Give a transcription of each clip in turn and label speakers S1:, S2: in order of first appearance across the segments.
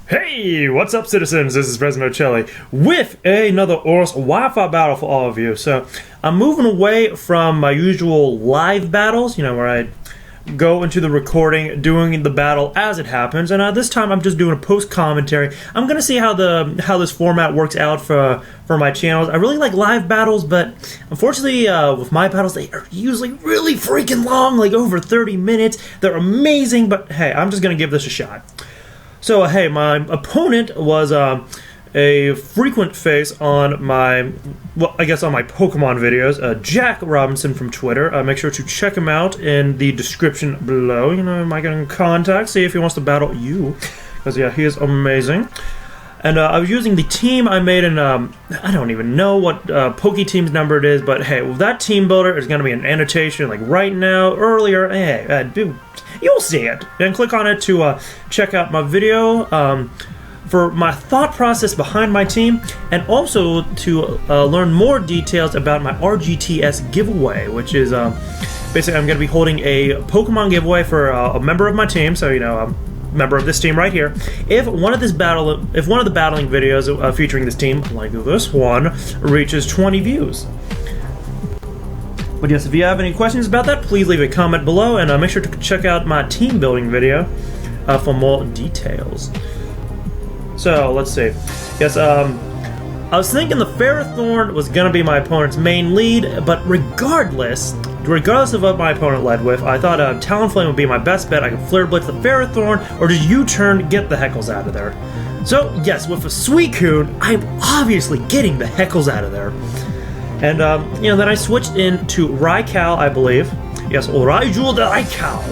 S1: Hey, what's up, citizens? This is President Vochelli with another ORAS Wi-Fi battle for all of you. So, I'm moving away from my usual live battles, where I go into the recording, doing the battle as it happens, and this time I'm just doing a post-commentary. I'm gonna see how this format works out for my channels. I really like live battles, but unfortunately, with my battles, they are usually really freaking long, like over 30 minutes. They're amazing, but hey, I'm just gonna give this a shot. So, hey, my opponent was a frequent face on my, on my Pokemon videos, Jack Robinson from Twitter. Make sure to check him out in the description below. Might get in contact, see if he wants to battle you, because yeah, he is amazing. And I was using the team I made in, I don't even know what Poke-Team's number it is, but hey, well, that team builder is going to be an annotation, like right now, earlier, hey, you'll see it. And click on it to check out my video for my thought process behind my team, and also to learn more details about my RGTS giveaway, which is basically I'm going to be holding a Pokemon giveaway for a member of my team, so a member of this team right here. If one of the battling videos featuring this team, like this one, reaches 20 views. But yes, if you have any questions about that, please leave a comment below, and make sure to check out my team building video for more details. So, let's see. Yes, I was thinking the Ferrothorn was going to be my opponent's main lead, but regardless of what my opponent led with, I thought Talonflame would be my best bet. I could Flare Blitz the Ferrothorn, or just U-turn, get the heckles out of there. So, yes, with a Suicune, I'm obviously getting the heckles out of there. And, then I switched into Raikou, I believe. Yes, Raikou the Raikou.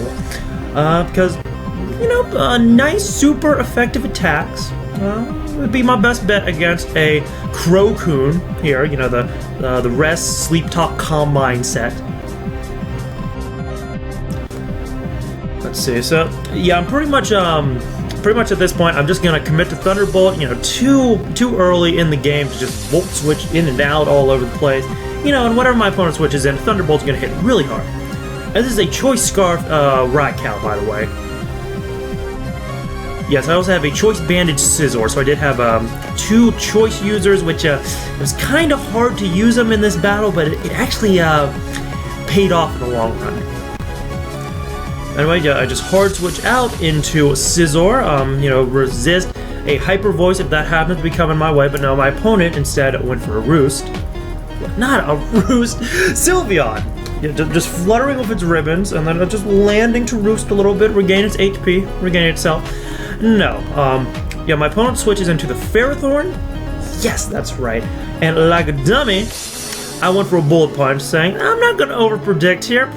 S1: Because, nice, super effective attacks. Would be my best bet against a Crocoon here, the Rest, Sleep Talk, Calm Mind set. Let's see, so, yeah, I'm pretty much at this point, I'm just gonna commit to Thunderbolt, too early in the game to just Volt Switch in and out all over the place. And whatever my opponent switches in, Thunderbolt's gonna hit really hard. And this is a Choice Scarf Raikou, by the way. Yes, I also have a Choice Bandage Scizor, so I did have 2 Choice users, which it was kind of hard to use them in this battle, but it actually paid off in the long run. Anyway, yeah, I just hard switch out into Scizor, resist a Hyper Voice if that happens to be coming my way, but no, my opponent instead went for a Roost. Not a Roost, Sylveon! Yeah, just fluttering with its ribbons, and then just landing to Roost a little bit, regain its HP, regain itself. No, yeah, my opponent switches into the Ferrothorn. Yes, that's right. And like a dummy, I went for a Bullet Punch, saying, I'm not gonna overpredict here.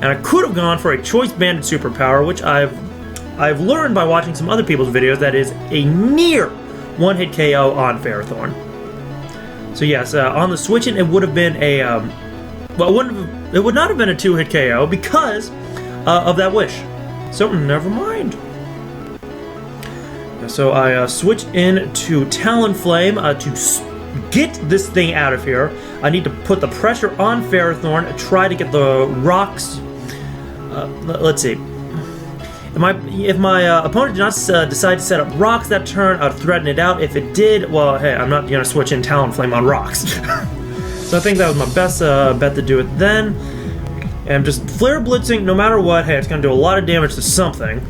S1: And I could have gone for a Choice Banded Superpower, which I've learned by watching some other people's videos that is a near one-hit KO on Ferrothorn. So yes, on the switch-in, it would have been a, it would not have been a 2-hit KO because of that wish. So never mind. So I switch in to Talonflame to get this thing out of here. I need to put the pressure on Ferrothorn, try to get the rocks. Let's see. If my opponent did not decide to set up rocks that turn, I'd threaten it out. If it did, well, hey, I'm not going to switch in Talonflame on rocks. So I think that was my best bet to do it then. And just Flare Blitzing, no matter what, hey, it's going to do a lot of damage to something.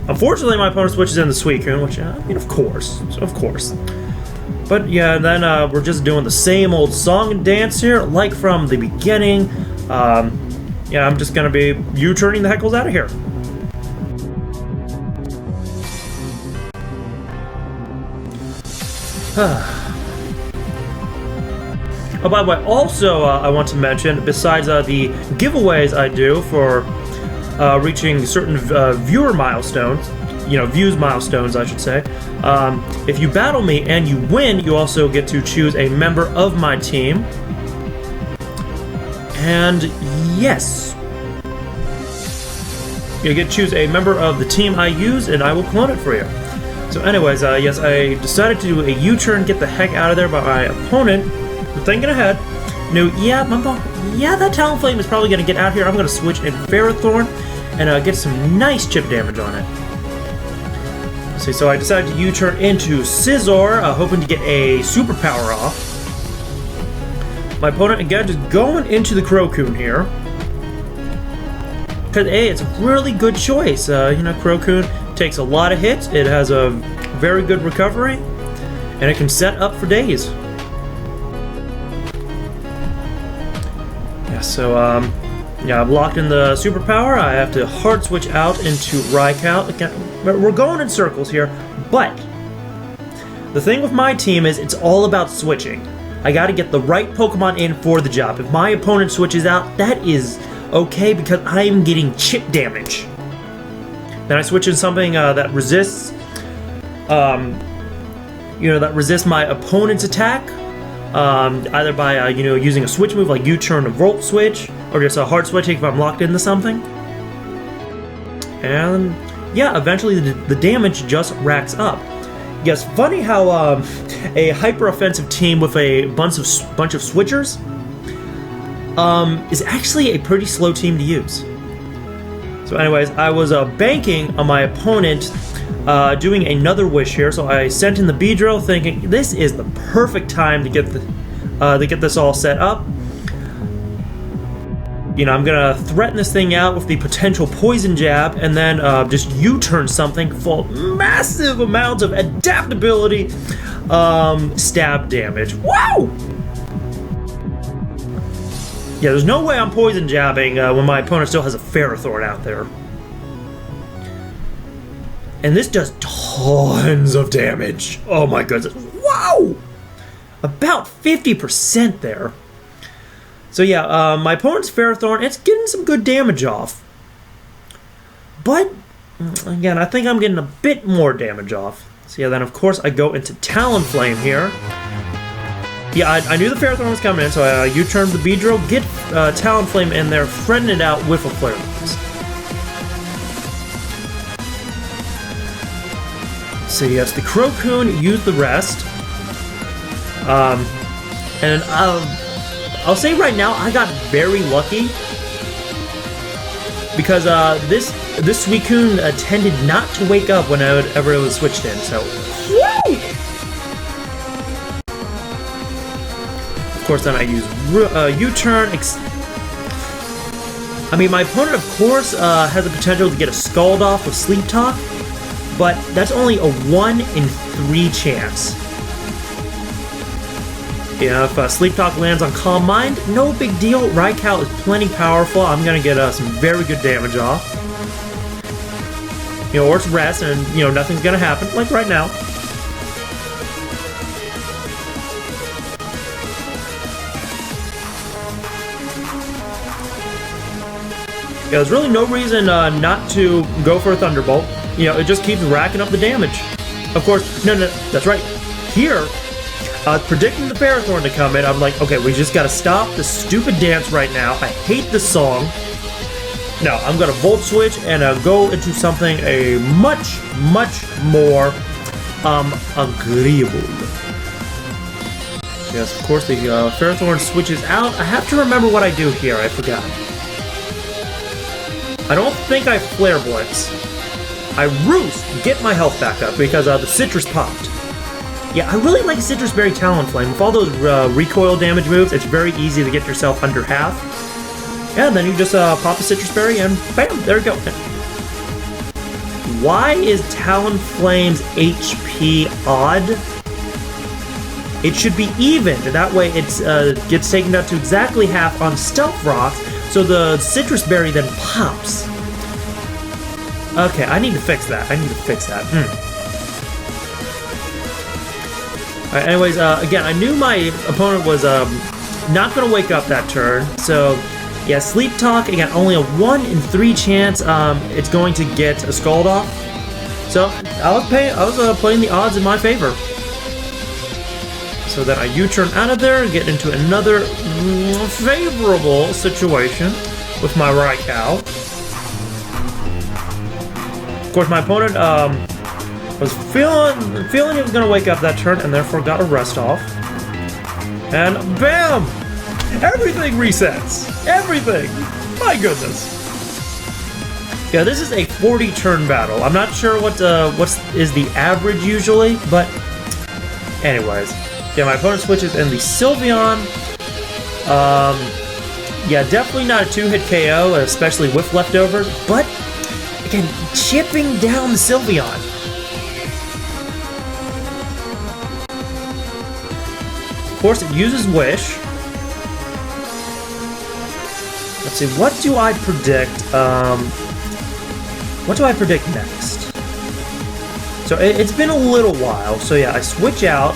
S1: Unfortunately, my opponent switches in the Suicune, which, of course. But yeah, then we're just doing the same old song and dance here, like from the beginning. Yeah, I'm just going to be U-turning the heckles out of here. Oh, by the way, also I want to mention, besides the giveaways I do for reaching certain viewer milestones, views milestones, I should say, if you battle me and you win, you also get to choose a member of my team. And yes, you get to choose a member of the team I use, and I will clone it for you. So anyways, yes, I decided to do a U-turn, get the heck out of there, but my opponent, thinking ahead, knew, yeah, that Talonflame is probably going to get out here. I'm going to switch in Ferrothorn and get some nice chip damage on it. See, so I decided to U-turn into Scizor, hoping to get a superpower off. My opponent, again, just going into the Crocoon here. Because, A, it's a really good choice. You know, Crocoon takes a lot of hits. It has a very good recovery. And it can set up for days. Yeah, so, yeah, I've locked in the superpower. I have to hard switch out into Raikou. Again, we're going in circles here, but the thing with my team is it's all about switching. I gotta get the right Pokemon in for the job. If my opponent switches out, that is okay because I am getting chip damage. Then I switch in something that resists, you know, that resists my opponent's attack, either by, you know, using a switch move like U-turn or Volt Switch, or just a hard switching if I'm locked into something. And yeah, eventually the damage just racks up. Yes, funny how a hyper-offensive team with a bunch of switchers is actually a pretty slow team to use. So anyways, I was banking on my opponent doing another wish here, so I sent in the Beedrill thinking this is the perfect time to get this all set up. You know, I'm gonna threaten this thing out with the potential poison jab, and then just U-turn something for massive amounts of adaptability, stab damage. Wow! Yeah, there's no way I'm poison jabbing when my opponent still has a Ferrothorn out there. And this does tons of damage. Oh my goodness. Wow! About 50% there. So yeah, my opponent's Ferrothorn, it's getting some good damage off. But, again, I think I'm getting a bit more damage off. So yeah, then of course I go into Talonflame here. Yeah, I knew the Ferrothorn was coming in, so I U-turned the Beedrill, get Talonflame in there, threaten it out with a Flare Blitz. So yes, the Crocoon used the rest. And I'll say right now, I got very lucky because this Suicune tended not to wake up whenever it was switched in. So, woo! Of course, then I use U-turn. I mean, my opponent, of course, has the potential to get a Scald off with Sleep Talk, but that's only a 1 in 3 chance. You know, if Sleep Talk lands on Calm Mind, no big deal. Raikou is plenty powerful. I'm gonna get some very good damage off. You know, or it's rest, and you know nothing's gonna happen, like right now. Yeah, there's really no reason not to go for a Thunderbolt. You know, it just keeps racking up the damage. Of course, no, that's right. Here, predicting the Ferrothorn to come in, I'm like, okay, we just gotta stop the stupid dance right now. I hate this song. No, I'm gonna Volt Switch and go into something a much, much more agreeable. Yes, of course, the Ferrothorn switches out. I have to remember what I do here. I forgot. I don't think I Flare Blitz. I Roost, get my health back up because the Citrus popped. Yeah, I really like Citrus Berry Talonflame. With all those recoil damage moves, it's very easy to get yourself under half. Yeah, then you just pop a Citrus Berry and bam, there you go. Why is Talonflame's HP odd? It should be even. That way it gets taken up to exactly half on Stealth Rocks, so the Citrus Berry then pops. Okay, I need to fix that. Alright, anyways, again, I knew my opponent was not going to wake up that turn, so yeah, Sleep Talk, again, only a 1 in 3 chance it's going to get a Scald off. So I was playing the odds in my favor. So then I U-turn out of there and get into another favorable situation with my Raikou. Of course, my opponent was feeling he was going to wake up that turn and therefore got a rest off. And bam! Everything resets! Everything! My goodness! Yeah, this is a 40 turn battle. I'm not sure what is the average usually, but anyways. Yeah, my opponent switches in the Sylveon. Yeah, definitely not a 2-hit KO, especially with leftovers, but again, chipping down the Sylveon. Of course, it uses Wish. Let's see, what do I predict? What do I predict next? So it's been a little while, so yeah, I switch out.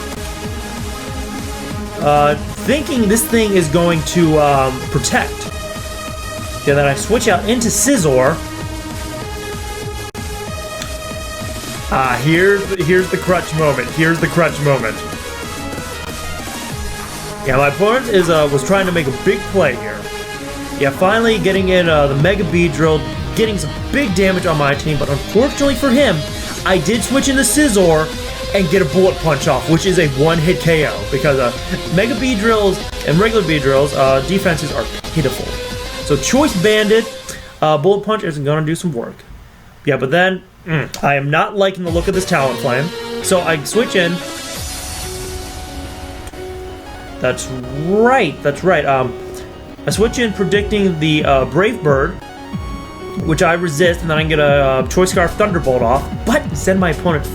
S1: Thinking this thing is going to protect. Yeah, then I switch out into Scizor. Here's the crutch moment. Here's the crutch moment. Yeah, my opponent was trying to make a big play here. Yeah, finally getting in the Mega Beedrill, getting some big damage on my team, but unfortunately for him, I did switch into Scizor and get a Bullet Punch off, which is a 1-hit KO, because Mega Beedrills and regular Beedrills defenses are pitiful. So Choice Banded, Bullet Punch isn't going to do some work. Yeah, but then, I am not liking the look of this Talonflame, so I switch in. That's right. I switch in predicting the Brave Bird, which I resist, and then I can get a Choice Scarf Thunderbolt off, but instead my opponent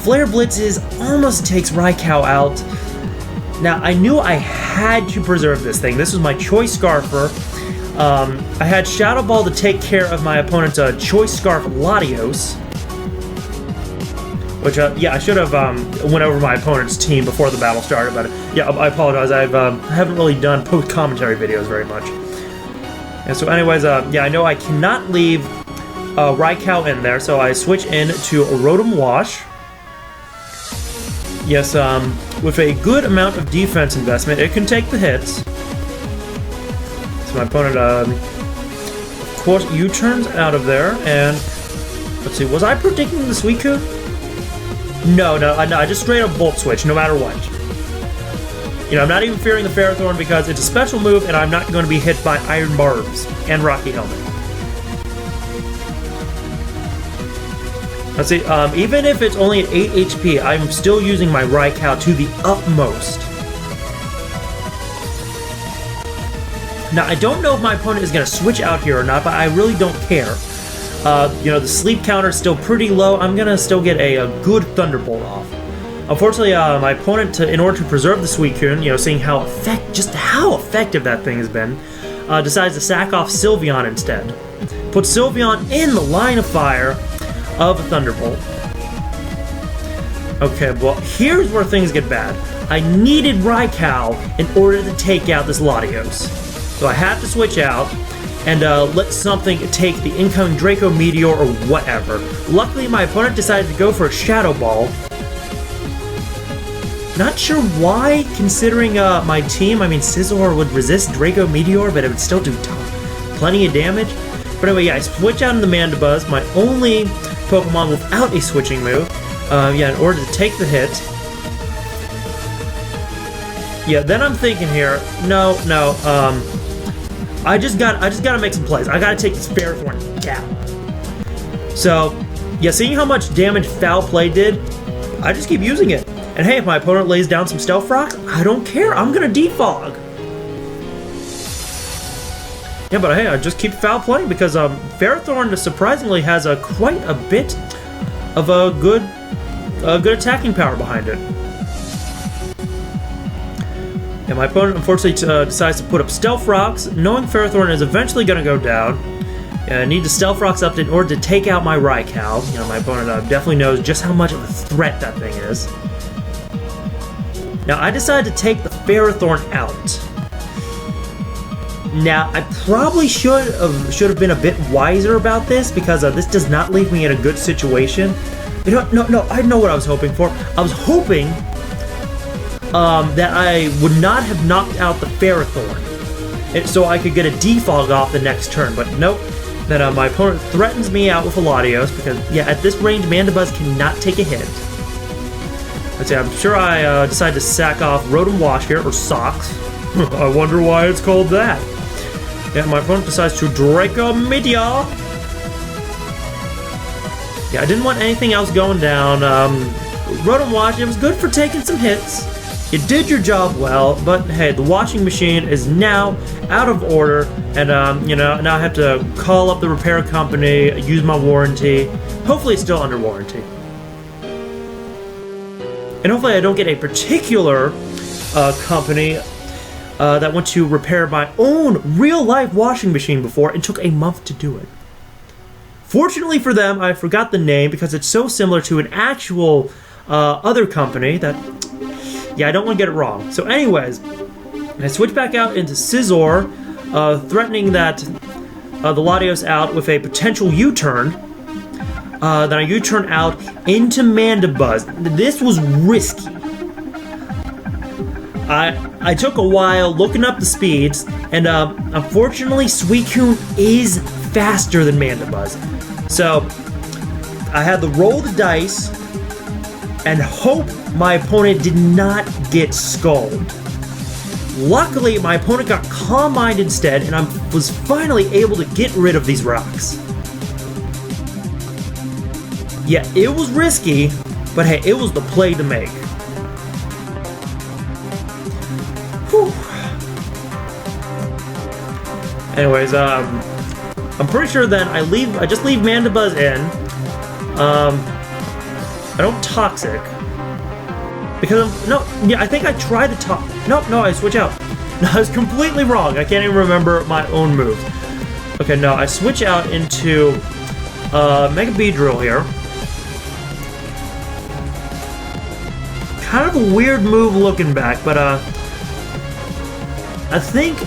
S1: Flare Blitzes almost takes Raikou out. Now, I knew I had to preserve this thing. This was my Choice Scarfer. I had Shadow Ball to take care of my opponent's Choice Scarf Latios. Which, yeah, I should have went over my opponent's team before the battle started, but yeah, I apologize. I haven't really done post-commentary videos very much. And so anyways, yeah, I know I cannot leave Raikou in there, so I switch in to Rotom Wash. Yes, with a good amount of defense investment, it can take the hits. So my opponent, of course, U-turns out of there, and let's see, was I predicting the Suicune? No, I just straight up Volt Switch, no matter what. You know, I'm not even fearing the Ferrothorn because it's a special move, and I'm not going to be hit by Iron Barbs and Rocky Helmet. Let's see, even if it's only at 8 HP, I'm still using my Raikou to the utmost. Now, I don't know if my opponent is going to switch out here or not, but I really don't care. You know, the sleep counter is still pretty low. I'm going to still get a good Thunderbolt off. Unfortunately, my opponent, in order to preserve the Suicune, you know, seeing how effective that thing has been, decides to sack off Sylveon instead. Put Sylveon in the line of fire of a Thunderbolt. Okay, well, here's where things get bad. I needed Raikou in order to take out this Latios. So I had to switch out and let something take the incoming Draco Meteor or whatever. Luckily, my opponent decided to go for a Shadow Ball. Not sure why, considering my team. I mean, Scizor would resist Draco Meteor, but it would still do plenty of damage. But anyway, yeah, I switch out into Mandibuzz, my only Pokemon without a switching move. Yeah, in order to take the hit. Yeah, then I'm thinking here, no, I just gotta make some plays. I gotta take this Ferrothorn down. So, yeah, seeing how much damage Foul Play did, I just keep using it. And hey, if my opponent lays down some Stealth Rocks, I don't care. I'm gonna defog. Yeah, but hey, I just keep Foul Playing because Ferrothorn surprisingly has quite a bit of a good attacking power behind it. And my opponent unfortunately decides to put up Stealth Rocks, knowing Ferrothorn is eventually going to go down. And I need the Stealth Rocks up in order to take out my Raikou. You know, my opponent definitely knows just how much of a threat that thing is. Now, I decided to take the Ferrothorn out. Now, I probably should have been a bit wiser about this because this does not leave me in a good situation. You know, no, I know what I was hoping for. I was hoping that I would not have knocked out the Ferrothorn, so I could get a defog off the next turn. But nope. Then my opponent threatens me out with a Latios because, yeah, at this range, Mandibuzz cannot take a hit. Let's see, I'm sure I decided to sack off Rotom Wash here, or Socks. I wonder why it's called that. Yeah, my opponent decides to Draco Meteor. Yeah, I didn't want anything else going down. Rotom Wash, it was good for taking some hits. You did your job well, but hey, the washing machine is now out of order, and you know, now I have to call up the repair company, use my warranty. Hopefully it's still under warranty. And hopefully I don't get a particular company that wants to repair my own real-life washing machine before and took a month to do it. Fortunately for them, I forgot the name because it's so similar to an actual other company that, yeah, I don't want to get it wrong. So anyways, I switch back out into Scizor, threatening that the Latios out with a potential U-turn. Then I U-turn out into Mandibuzz. This was risky. I took a while looking up the speeds, and unfortunately Suicune is faster than Mandibuzz. So I had to roll the dice and hope my opponent did not get Scald. Luckily, my opponent got Calm Mind instead, and I was finally able to get rid of these rocks. Yeah, it was risky, but hey, it was the play to make. Whew. Anyways, I'm pretty sure then I just leave Mandibuzz in. I don't Toxic. Because I think I tried to no, I switch out. No, I was completely wrong. I can't even remember my own moves. Okay, no, I switch out into Mega Beedrill here. Kind of a weird move looking back, but I think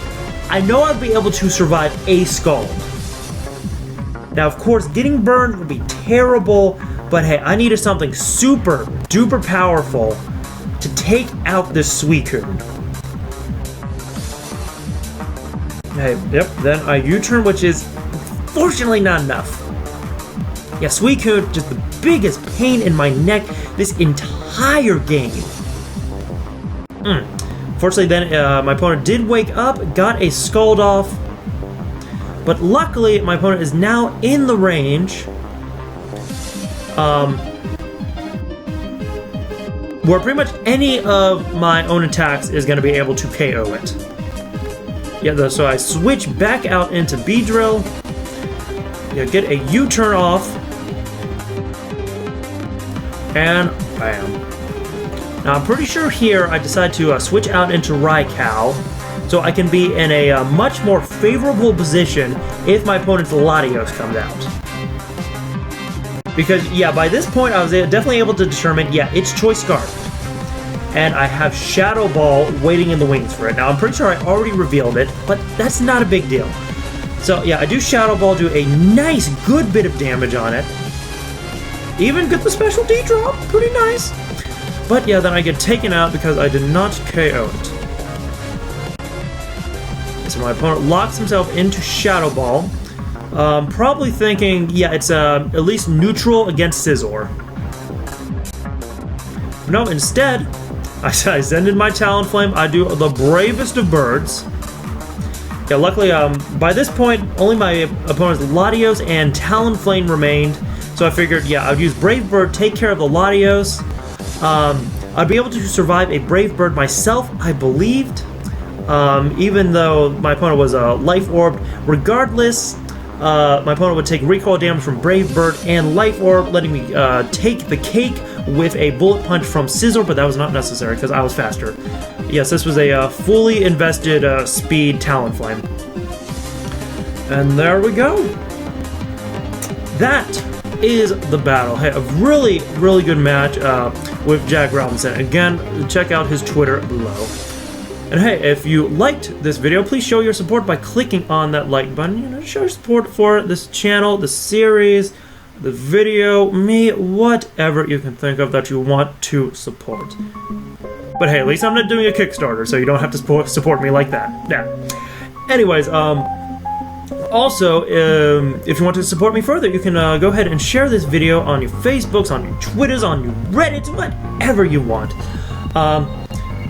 S1: I know I'd be able to survive a Scald. Now, of course, getting burned would be terrible, but hey, I needed something super duper powerful to take out this Suicune. Hey, yep, then I U-turn, which is fortunately not enough. Yeah, Suicune, just the biggest pain in my neck this entire game. Fortunately then, my opponent did wake up, got a Scald off, but luckily my opponent is now in the range where pretty much any of my own attacks is going to be able to KO it. Yeah, so I switch back out into Beedrill. Yeah, get a U-turn off. And bam. Now I'm pretty sure here I decide to switch out into Raikou, so I can be in a much more favorable position if my opponent's Latios comes out. Because, yeah, by this point I was definitely able to determine, yeah, it's Choice Scarf. And I have Shadow Ball waiting in the wings for it. Now I'm pretty sure I already revealed it, but that's not a big deal. So yeah, I do Shadow Ball, do a nice good bit of damage on it. Even get the special D drop, pretty nice. But yeah, then I get taken out because I did not KO it. So my opponent locks himself into Shadow Ball. Probably thinking, yeah, it's at least neutral against Scizor. No, instead, I send in my Talonflame. I do the bravest of birds. Yeah, luckily, by this point, only my opponent's Latios and Talonflame remained. So I figured, yeah, I'd use Brave Bird, take care of the Latios. I'd be able to survive a Brave Bird myself, I believed. Even though my opponent was Life Orbed. Regardless, my opponent would take recoil damage from Brave Bird and Life Orb, letting me take the cake with a Bullet Punch from Scizor, but that was not necessary because I was faster. Yes, this was a fully invested speed Talonflame. And there we go. That is the battle. Hey, a really, really good match with Jack Robinson. Again, check out his Twitter below. And hey, if you liked this video, please show your support by clicking on that like button. You know, show your support for this channel, the series, the video, me, whatever you can think of that you want to support. But hey, at least I'm not doing a Kickstarter, so you don't have to support me like that. Yeah. Anyways, also, if you want to support me further, you can go ahead and share this video on your Facebooks, on your Twitters, on your Reddits, whatever you want.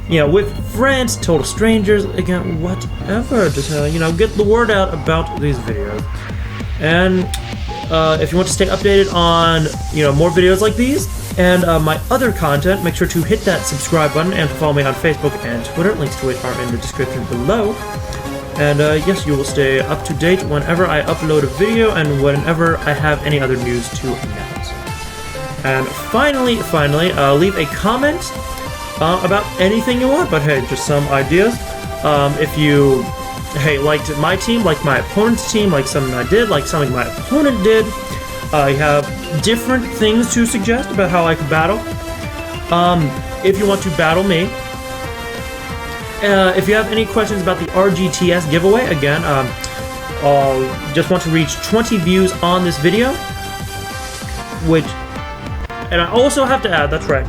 S1: You know, with friends, total strangers, again, whatever. Just, you know, get the word out about these videos. And if you want to stay updated on, more videos like these and my other content, make sure to hit that subscribe button and follow me on Facebook and Twitter. Links to it are in the description below. And yes, you will stay up to date whenever I upload a video and whenever I have any other news to announce. And finally, leave a comment about anything you want, but hey, just some ideas. If you, liked my team, like my opponent's team, like something I did, like something my opponent did, you have different things to suggest about how I could battle. If you want to battle me, if you have any questions about the RGTS giveaway, again, just want to reach 20 views on this video, and I also have to add, that's right,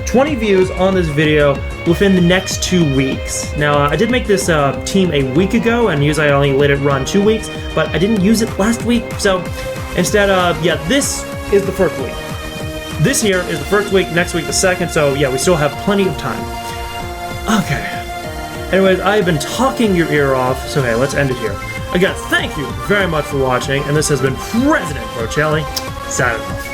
S1: 20 views on this video within the next 2 weeks. Now, I did make this team a week ago, and usually I only let it run 2 weeks, but I didn't use it last week, so instead, this is the first week. This here is the first week, next week the second, so yeah, we still have plenty of time. Okay. Anyways, I've been talking your ear off, so hey, let's end it here. Again, thank you very much for watching, and this has been President Vochelli, signing off.